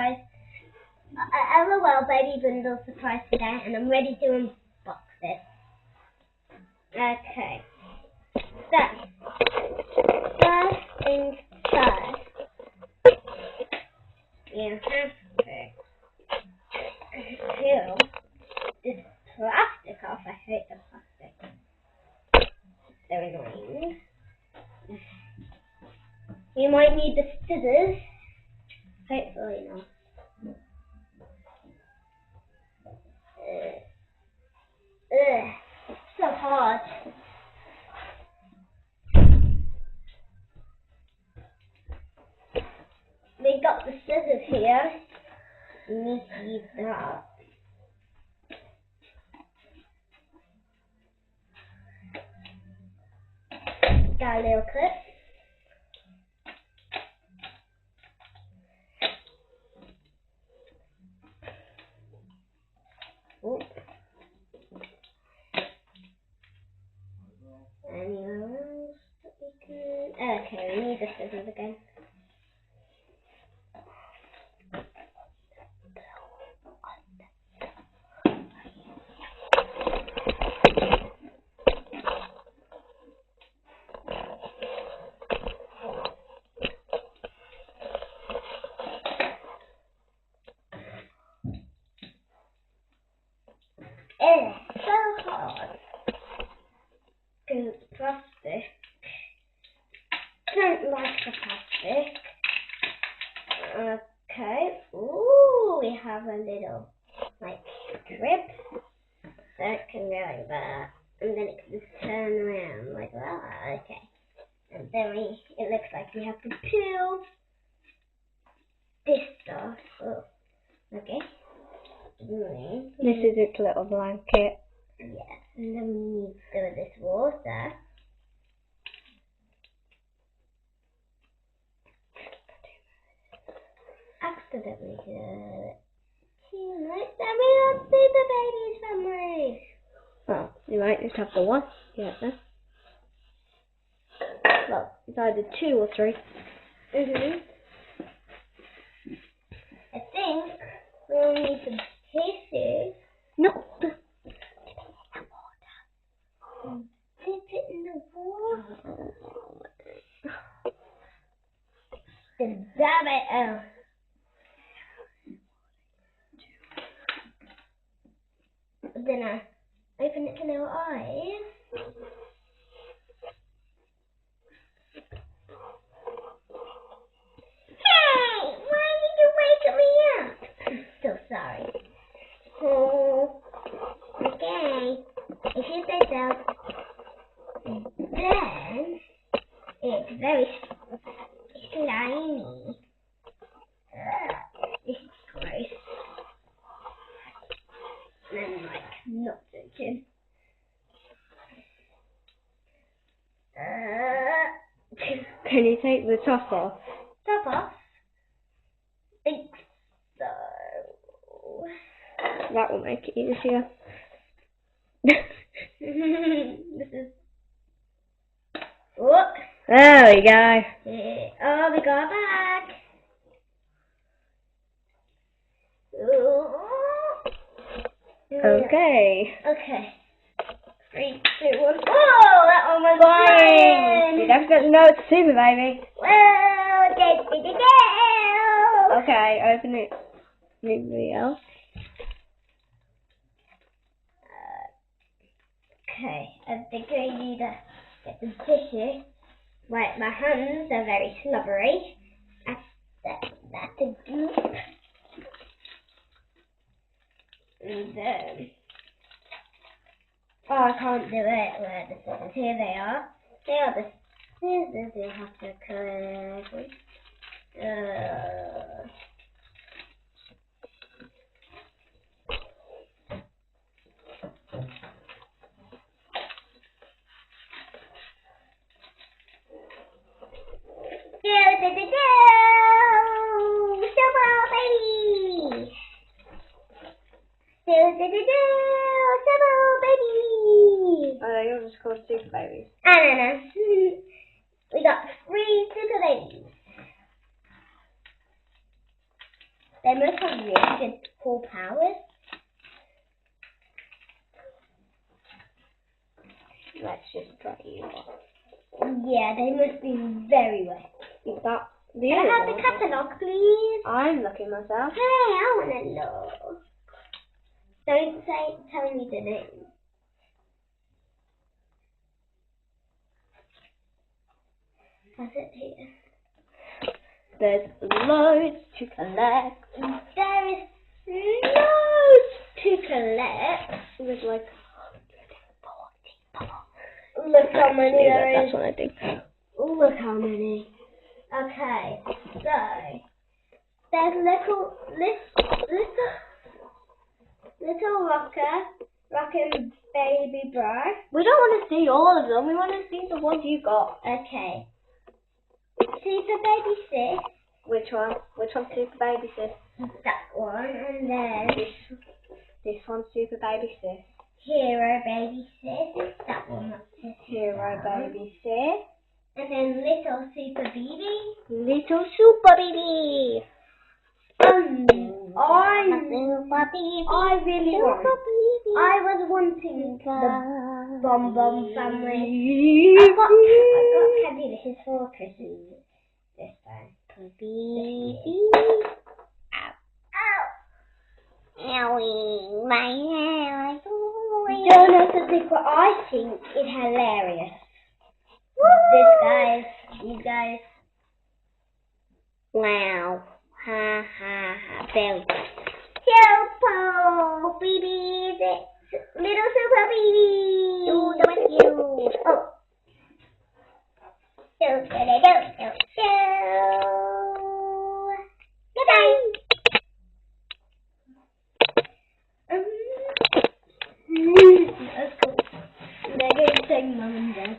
surprise. LOL baby bundle surprise today, and I'm ready to unbox it. Okay. So, first things first. You have to peel this plastic off. I hate the plastic. Very annoying. You might need the scissors. Hopefully not. It's so hard. We got the scissors here. We need to use that. Got a little clip. Ooh. Anyone else that we can... Okay, we need the scissors again. It's so hard. Because plastic. I don't like the plastic. Okay. Ooh, we have a little like strip. So it can go like that. And then it can just turn around like that. Okay. And then it looks like we have to peel this stuff. Oh. Okay. This is its little blanket. Yes, and then we need some of this water. Accidentally did it. Too much. Then we don't see the baby's family. Well, you might just have the one. Yeah. Well, it's either 2 or 3. I think we'll need some tissues. No. Dip it in the water. Damn it! Oh. Then I open its little eyes. Hey! Why did you wake me up? I'm so sorry. Oh. Okay. If you say so. Then it's very slimy. This is gross. And I'm like not joking. Can you take the top off? Top off? I think so. That will make it easier. This is. Oh. There we go. Oh, we got back. Ooh. Okay. Okay. 3, 2, 1. Oh, that one was flying. You definitely know it's super, baby. Well, Okay, open it. Anybody else? Okay, I think I need to get the tissue. Right, my hands are very slobbery. That's a goop. And then, oh, I can't do it. Where the scissors? Here they are. They are the scissors you have to cut. Oh, yours is called Super Babies. No. We got 3 super babies. They must have really good cool powers. Let's just try you. Yeah, they must be very well. That the Can I have the catalogue, please? I'm looking myself. Hey, I want to look. Don't tell me the name. What's it here? There's loads to collect. There is loads to collect. There's like look how many there is. That's what I think. Look how many. Okay, so there's little rockin' baby bro. We don't want to see all of them. We want to see the ones you got. Okay. Super baby sis. Which one? Which one's super baby sis? That one, and then This one's super baby sis. hero baby sis. It's that one that's sis. Hero baby sis. And then little super baby. Little super baby. I really want. I was wanting the Bom Bom family. I got Candy. This is for Christmas this time. Baby. Ow. Owie, my hair. You don't know the secret. I think it's hilarious. This guys, you guys. Wow. Ha ha ha. Very good. Super baby, little super baby. Do the you. Oh. Do. Goodbye. That's cool. They're going to take Mum and Dad.